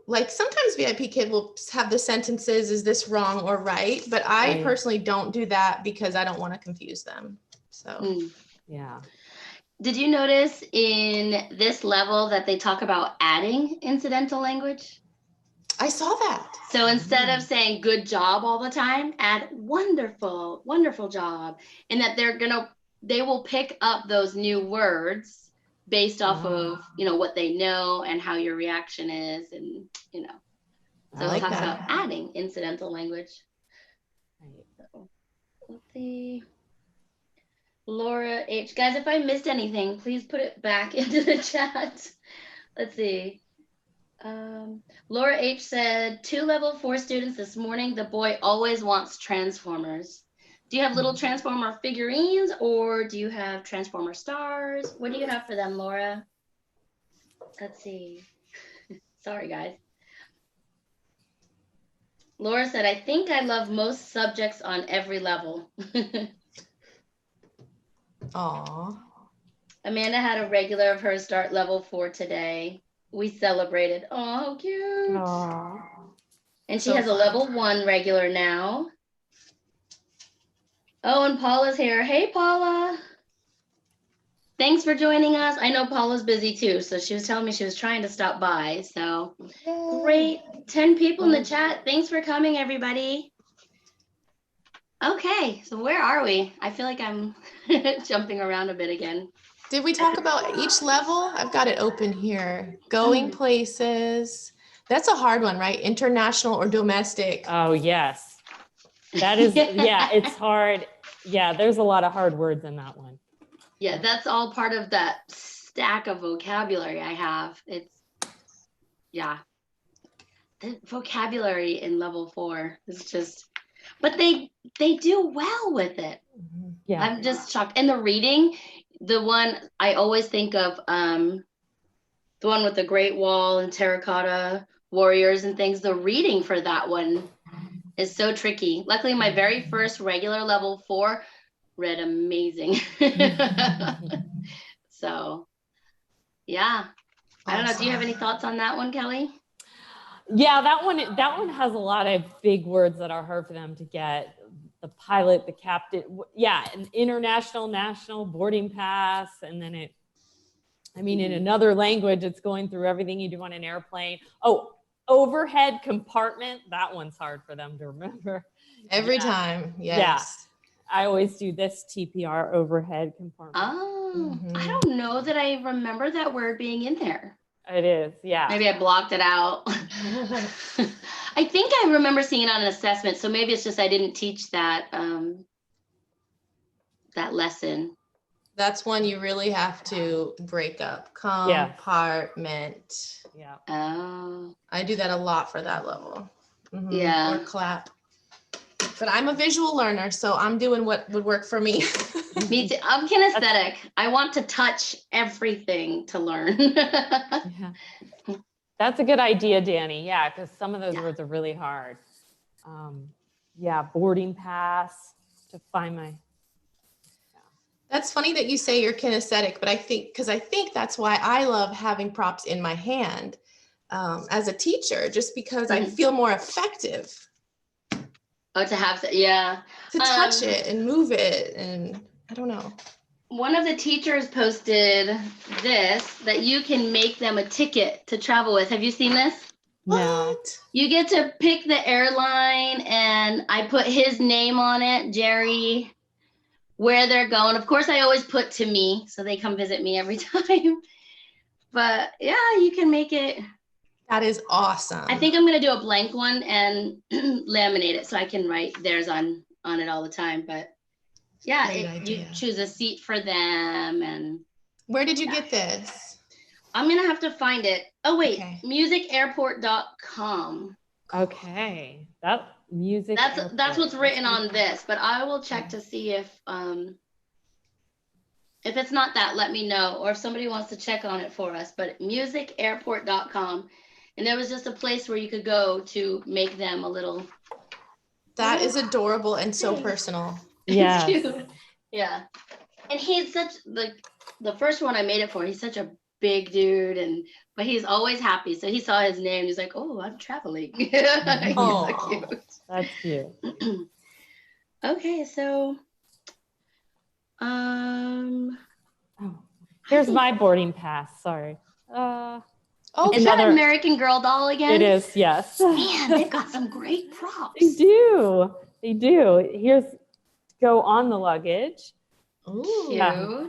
like sometimes VIPKid will have the sentences, is this wrong or right? But I personally don't do that because I don't want to confuse them. So, yeah. Did you notice in this level that they talk about adding incidental language? I saw that. So instead of saying good job all the time, add wonderful, wonderful job. And that they will pick up those new words based off of, what they know and how your reaction is. And, so it talks about adding incidental language. Right. So, let's see. Laura H. Guys, if I missed anything, please put it back into the chat. Let's see. Laura H said 2 level 4 students this morning. The boy always wants Transformers. Do you have little Transformer figurines or do you have Transformer stars? What do you have for them, Laura? Let's see. Sorry, guys. Laura said, I think I love most subjects on every level. Aw. Amanda had a regular of hers start level 4 today. We celebrated. Oh, how cute. Aw. And she So has a fun. level 1 regular now. Oh, and Paula's here. Hey, Paula. Thanks for joining us. I know Paula's busy too, so she was telling me she was trying to stop by. So Yay. great. 10 people in the chat. Thanks for coming, everybody. Okay, so where are we? I feel like I'm jumping around a bit again. Did we talk about each level? I've got it open here. Going places. That's a hard one, right? International or domestic. Oh, yes. That is, yeah, it's hard. Yeah, there's a lot of hard words in that one. Yeah, that's all part of that stack of vocabulary I have. It's, yeah. The vocabulary in level 4 is just, but they do well with it. Yeah. I'm just shocked. And the reading, the one I always think of, the one with the Great Wall and terracotta warriors and things, the reading for that one is so tricky. Luckily, my very first regular level 4 read amazing. So, yeah. I don't know. Do you have any thoughts on that one, Kelly? Yeah, that one has a lot of big words that are hard for them to get. The pilot, the captain, yeah, an international, national boarding pass, and then it, I mean, in another language, it's going through everything you do on an airplane. Oh, overhead compartment, that one's hard for them to remember. Every time, yes. Yeah, I always do this TPR, overhead compartment. Oh, I don't know that I remember that word being in there. It is, yeah. Maybe I blocked it out. I think I remember seeing it on an assessment, so maybe it's just I didn't teach that that lesson. That's one you really have to break up. Compartment. Yeah. Oh. I do that a lot for that level. Yeah. Or clap. But I'm a visual learner, so I'm doing what would work for me. Me too. I'm kinesthetic. I want to touch everything to learn. Yeah. That's a good idea, Danny. Yeah, because some of those words are really hard. Yeah, boarding pass to find my. That's funny that you say you're kinesthetic, but I think that's why I love having props in my hand as a teacher, just because I feel more effective. Oh, to have, yeah. To touch it and move it, and I don't know. One of the teachers posted this, that you can make them a ticket to travel with. Have you seen this? What? You get to pick the airline, and I put his name on it, Jerry, where they're going. Of course, I always put to me, so they come visit me every time. But yeah, you can make it. That is awesome. I think I'm going to do a blank one and laminate it so I can write theirs on it all the time. But yeah, you choose a seat for them. And where did you get this? I'm going to have to find it. Oh, wait, musicairport.com. Okay, that music. That's what's written on this, but I will check to see if it's not that, let me know, or if somebody wants to check on it for us. But musicairport.com. And there was just a place where you could go to make them a little. That is adorable and so personal. Yeah. Yeah. And he's such, like, the first one I made it for, he's such a big dude, but he's always happy. So he saw his name. He's like, oh, I'm traveling. He's so cute. That's cute. Okay, so. Here's my boarding pass. Sorry. Is that an American Girl doll again? It is, yes. Man, they've got some great props. They do. They do. Here's go on the luggage. Ooh. Cute. Yeah.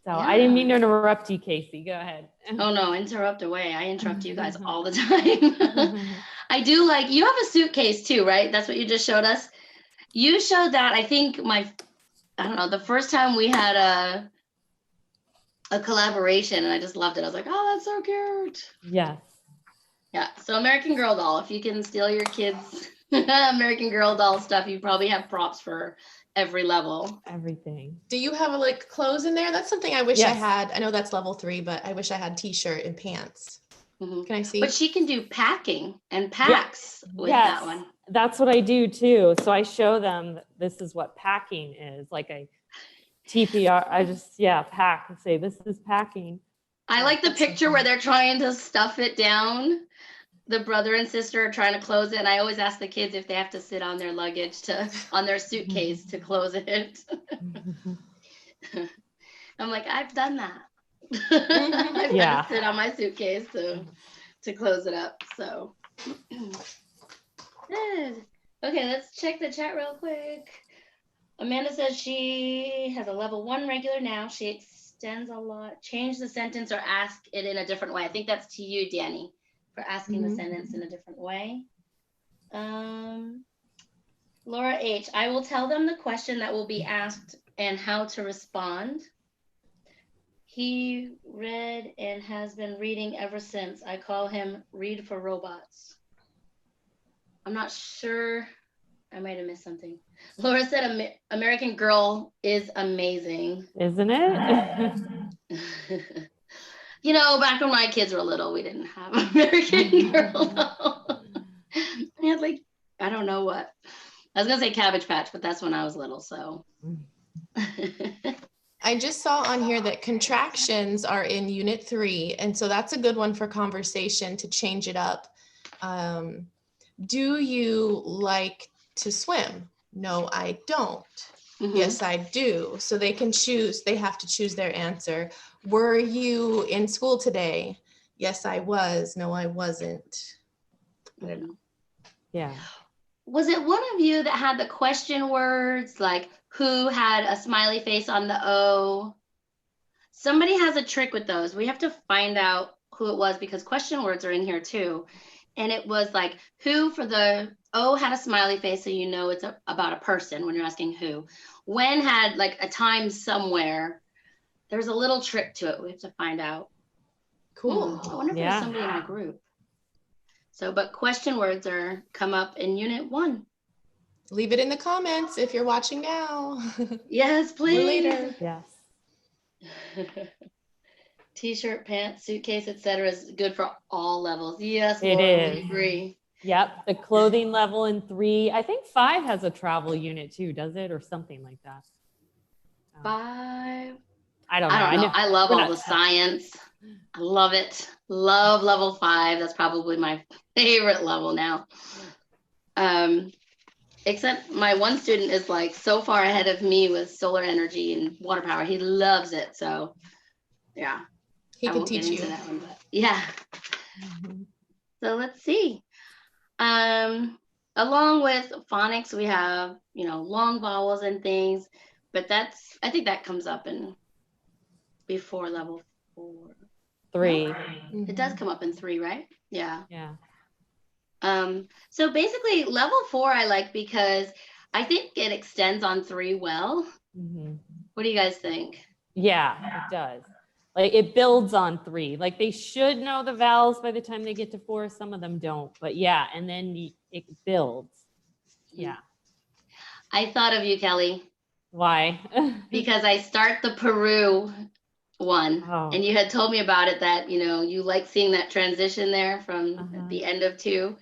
So I didn't mean to interrupt you, Kasie. Go ahead. Oh, no, interrupt away. I interrupt you guys all the time. I do like, you have a suitcase too, right? That's what you just showed us. You showed that, I think I don't know, the first time we had a collaboration, and I just loved it. I was like, oh, that's so cute. Yes. Yeah. So American Girl doll, if you can steal your kids' American Girl doll stuff, you probably have props for every level. Everything. Do you have like clothes in there? That's something I wish I had. I know that's level 3, but I wish I had t-shirt and pants. Can I see? But she can do packing and packs with that one. That's what I do too. So I show them that this is what packing is, like a TPR. I just, pack and say, this is packing. I like the picture where they're trying to stuff it down. The brother and sister are trying to close it. And I always ask the kids if they have to sit on their luggage on their suitcase to close it. I'm like, I've done that. I've had to sit on my suitcase to close it up. So good. Okay, let's check the chat real quick. Amanda says she has a level 1 regular now. She extends a lot. Change the sentence or ask it in a different way. I think that's to you, Danny, for asking the sentence in a different way. Laura H, I will tell them the question that will be asked and how to respond. He read and has been reading ever since. I call him Read for Robots. I'm not sure. I might have missed something. Laura said American Girl is amazing. Isn't it? You know, back when my kids were little, we didn't have American Girl. We had like, I don't know what. I was going to say Cabbage Patch, but that's when I was little, so. I just saw on here that contractions are in Unit 3, and so that's a good one for conversation to change it up. Do you like to swim? No, I don't. Yes, I do. So they can choose, they have to choose their answer. Were you in school today? Yes, I was. No, I wasn't. I don't know. Yeah. Was it one of you that had the question words, like who had a smiley face on the O? Somebody has a trick with those. We have to find out who it was because question words are in here too. And it was like who for the O had a smiley face, so you know it's about a person when you're asking who. When had like a time somewhere. There's a little trick to it. We have to find out. Cool. I wonder if there's somebody in our group. So, but question words come up in Unit 1. Leave it in the comments if you're watching now. Yes, please. Or later. Yes. T-shirt, pants, suitcase, etc. is good for all levels. Yes, It Laura, is. we agree. Yep. The clothing level in 3. I think 5 has a travel unit too, does it? Or something like that. 5. I don't know. I love all the science. I love it. Love level 5. That's probably my favorite level now. Except my one student is like so far ahead of me with solar energy and water power. He loves it. So yeah. He can teach you. That one, but yeah. So let's see. Along with phonics, we have, long vowels and things, but I think that comes up in before level 4. 3. It does come up in 3, right? Yeah. Yeah. So basically level 4 I like because I think it extends on 3 well. What do you guys think? Yeah, it does. Like it builds on 3. Like they should know the vowels by the time they get to 4. Some of them don't, but yeah. And then it builds. Yeah. I thought of you, Kelly. Why? Because I start the Peru one and you had told me about it that, you like seeing that transition there from the end of 2.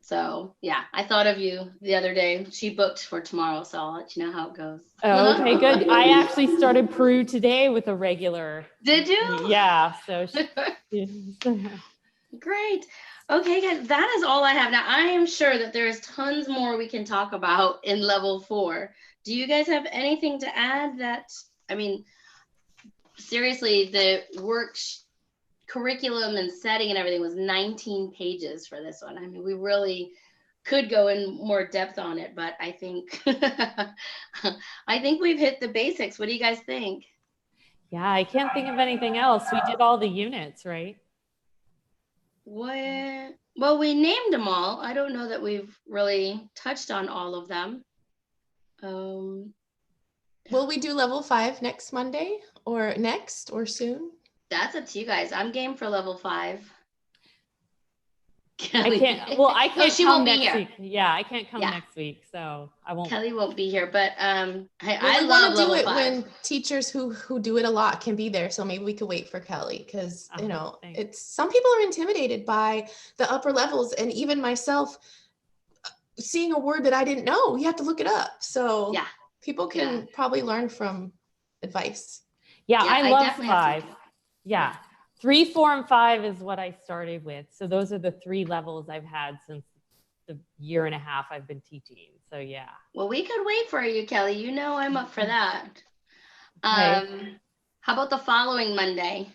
So yeah, I thought of you the other day. She booked for tomorrow, so I'll let you know how it goes. Oh, okay, good. I actually started Peru today with a regular. Did you? Yeah. So great. Okay, guys, that is all I have. Now, I am sure that there's tons more we can talk about in level 4. Do you guys have anything to add seriously, the curriculum and setting and everything was 19 pages for this one. We really could go in more depth on it, but I think I think we've hit the basics. What do you guys think? Yeah, I can't think of anything else. We did all the units, right? Well, we named them all. I don't know that we've really touched on all of them. Will we do level 5 next Monday or soon? That's up to you guys. I'm game for level 5. Kelly. I can't she come won't be next here. week. Yeah, I can't come next week, so I won't. Kelly won't be here, but I love level 5. When teachers who do it a lot can be there, so maybe we could wait for Kelly because it's some people are intimidated by the upper levels, and even myself. seeing a word that I didn't know, you have to look it up. So Yeah. people can probably learn from advice. Yeah, I love definitely have 5. to. Yeah. 3, 4, and 5 is what I started with. So those are the 3 levels I've had since the year and a half I've been teaching. So yeah. Well, we could wait for you, Kelly. You know I'm up for that. Okay. How about the following Monday?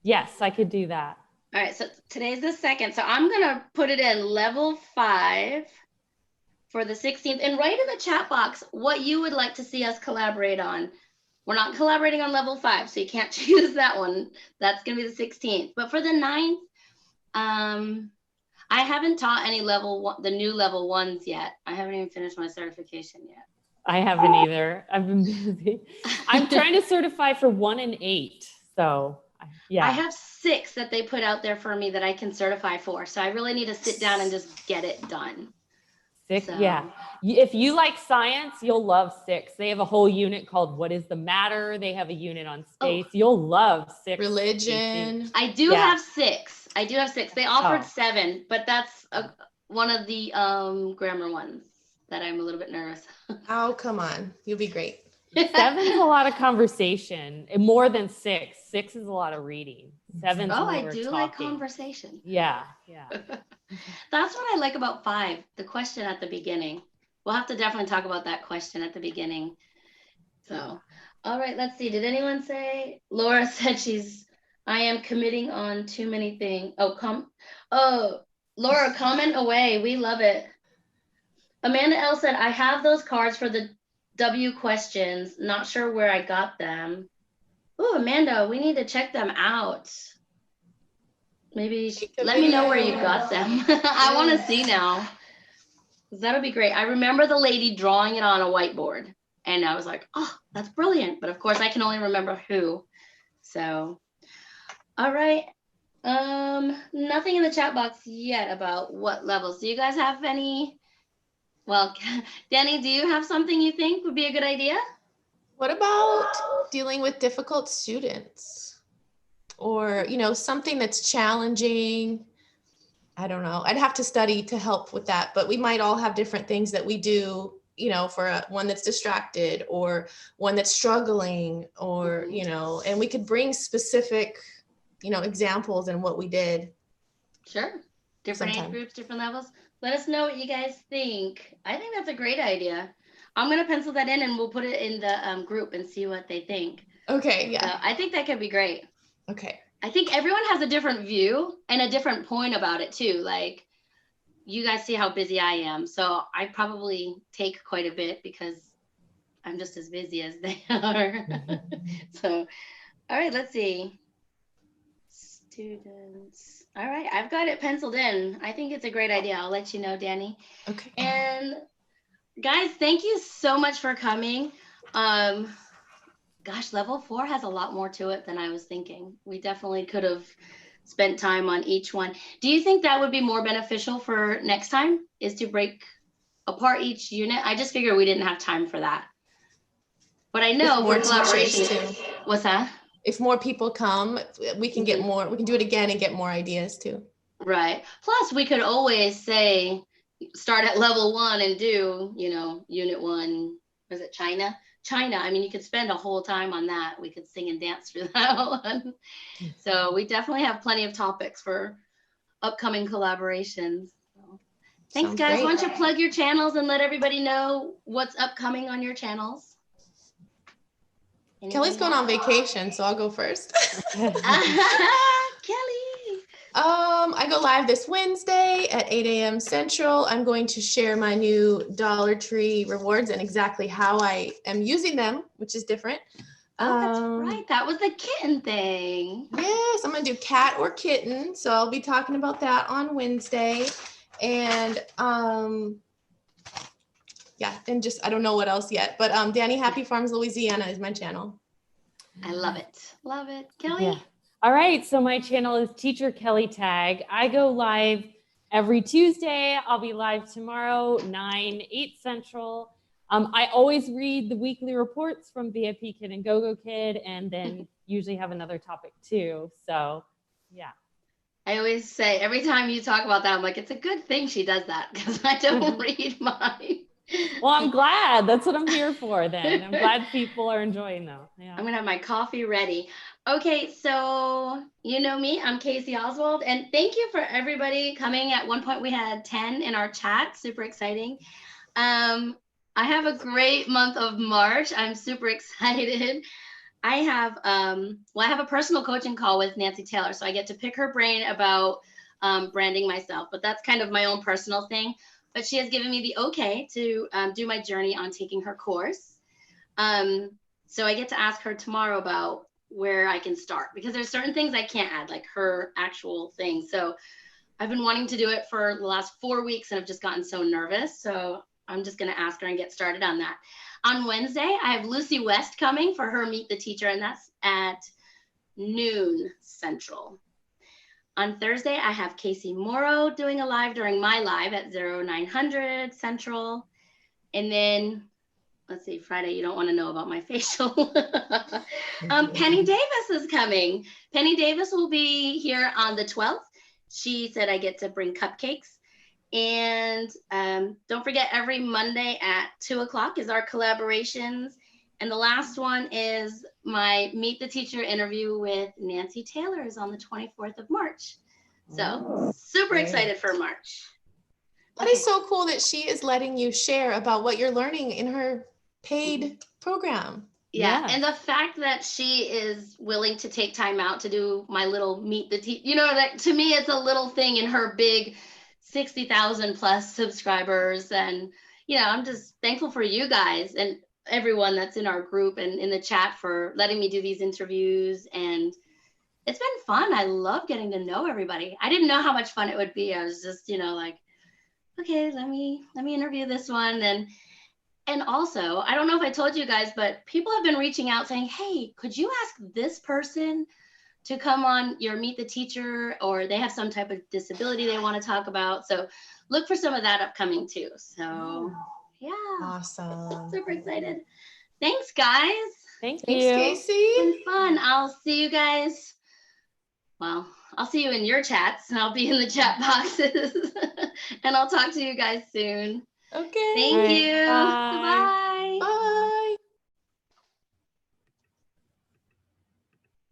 Yes, I could do that. All right, so today's the 2nd. So I'm gonna put it in level 5 for the 16th, and write in the chat box what you would like to see us collaborate on. We're not collaborating on level 5, so you can't choose that one. That's gonna be the 16th. But for the 9th, I haven't taught any the new level 1s yet. I haven't even finished my certification yet. I haven't either. I've been busy. I'm trying to certify for 1 and 8. So yeah. I have 6 that they put out there for me that I can certify for. So I really need to sit down and just get it done. 6, So. yeah. If you like science, you'll love 6. They have a whole unit called What is the Matter? They have a unit on space. You'll love 6. Religion. I do have 6. I do have 6. They offered 7, but that's one of the grammar ones that I'm a little bit nervous. Oh, come on. You'll be great. 7's a lot of conversation, more than 6. 6 is a lot of reading. 7's more I do talking. like conversation. Yeah. That's what I like about 5, the question at the beginning. We'll have to definitely talk about that question at the beginning. So, all right, let's see. Did anyone say? Laura said I am committing on too many things. Laura, comment away. We love it. Amanda L said, I have those cards for the W questions. Not sure where I got them. Oh, Amanda, we need to check them out. Maybe let me know where you got them. I want to see now. That'll be great. I remember the lady drawing it on a whiteboard, and I was like, oh, that's brilliant. But of course, I can only remember who. So, all right. Nothing in the chat box yet about what levels. Do you guys have any? Well, Danny, do you have something you think would be a good idea? What about dealing with difficult students? Or, something that's challenging. I don't know. I'd have to study to help with that, but we might all have different things that we do, for one that's distracted or one that's struggling or, and we could bring specific, examples and what we did. Sure. Different age groups, different levels. Let us know what you guys think. I think that's a great idea. I'm going to pencil that in and we'll put it in the group and see what they think. Okay. Yeah. So I think that could be great. Okay. I think everyone has a different view and a different point about it too. Like, you guys see how busy I am. So I probably take quite a bit because I'm just as busy as they are. So, all right, let's see. Students. All right, I've got it penciled in. I think it's a great idea. I'll let you know, Danny. Okay. And guys, thank you so much for coming. Gosh, level 4 has a lot more to it than I was thinking. We definitely could have spent time on each one. Do you think that would be more beneficial for next time, is to break apart each unit? I just figured we didn't have time for that. But I know for collaboration too. What's that? If more people come, we can get more, we can do it again and get more ideas too. Right. Plus, we could always say, start at level 1 and do, unit 1. Was it China? I mean, you could spend a whole time on that. We could sing and dance through that one. So we definitely have plenty of topics for upcoming collaborations. So, thanks, Sounds guys. great. Why don't you plug your channels and let everybody know what's upcoming on your channels? Kelly's going on vacation, so I'll go first. Kelly. I go live this Wednesday at 8 a.m. Central. I'm going to share my new Dollar Tree rewards and exactly how I am using them, which is different. Oh, that's right. That was the kitten thing. Yes, I'm going to do cat or kitten. So I'll be talking about that on Wednesday. And yeah, and just, I don't know what else yet, but Danny Happy Farms Louisiana is my channel. I love it. Love it. Kelly? Yeah. All right. So my channel is Teacher Kelly Tag. I go live every Tuesday. I'll be live tomorrow, 8 Central. I always read the weekly reports from VIPKid and VIPKid, and then usually have another topic too. So yeah. I always say, every time you talk about that, I'm like, it's a good thing she does that because I don't read mine. Well, I'm glad. That's what I'm here for then. I'm glad people are enjoying them. Yeah. I'm gonna have my coffee ready. Okay, so you know me, I'm Kasie Oswald, and thank you for everybody coming. At one point we had 10 in our chat, super exciting. I have a great month of March. I'm super excited. I have I have a personal coaching call with Nancy Taylor, so I get to pick her brain about branding myself, but that's kind of my own personal thing. But she has given me the okay to do my journey on taking her course. So I get to ask her tomorrow about where I can start, because there's certain things I can't add, like her actual thing. So I've been wanting to do it for the last 4 weeks and I've just gotten so nervous. So I'm just going to ask her and get started on that. On Wednesday, I have Lucy West coming for her Meet the Teacher, and that's at noon Central. On Thursday, I have Kasie Morrow doing a live during my live at 0900 Central. And then, let's see, Friday, you don't want to know about my facial. Penny Davis is coming. Penny Davis will be here on the 12th. She said I get to bring cupcakes. And don't forget, every Monday at 2 o'clock is our collaborations. And the last one is my Meet the Teacher interview with Nancy Taylor is on the 24th of March. So super excited for March. That is so cool that she is letting you share about what you're learning in her paid program. Yeah. And the fact that she is willing to take time out to do my little Meet the Teacher, you know, that to me, it's a little thing in her big 60,000 plus subscribers. And, you know, I'm just thankful for you guys and everyone that's in our group and in the chat for letting me do these interviews. And it's been fun. I love getting to know everybody. I didn't know how much fun it would be. I was just, you know, like, okay, let me interview this one. And also, I don't know if I told you guys, but people have been reaching out saying, hey, could you ask this person to come on your Meet the Teacher, or they have some type of disability they want to talk about. So look for some of that upcoming too. So yeah. Awesome. Super excited. Thanks, guys. Thanks, Kasie. It's been fun. I'll see you guys. Well, I'll see you in your chats and I'll be in the chat boxes and I'll talk to you guys soon. Okay. Thank you. Bye. Goodbye.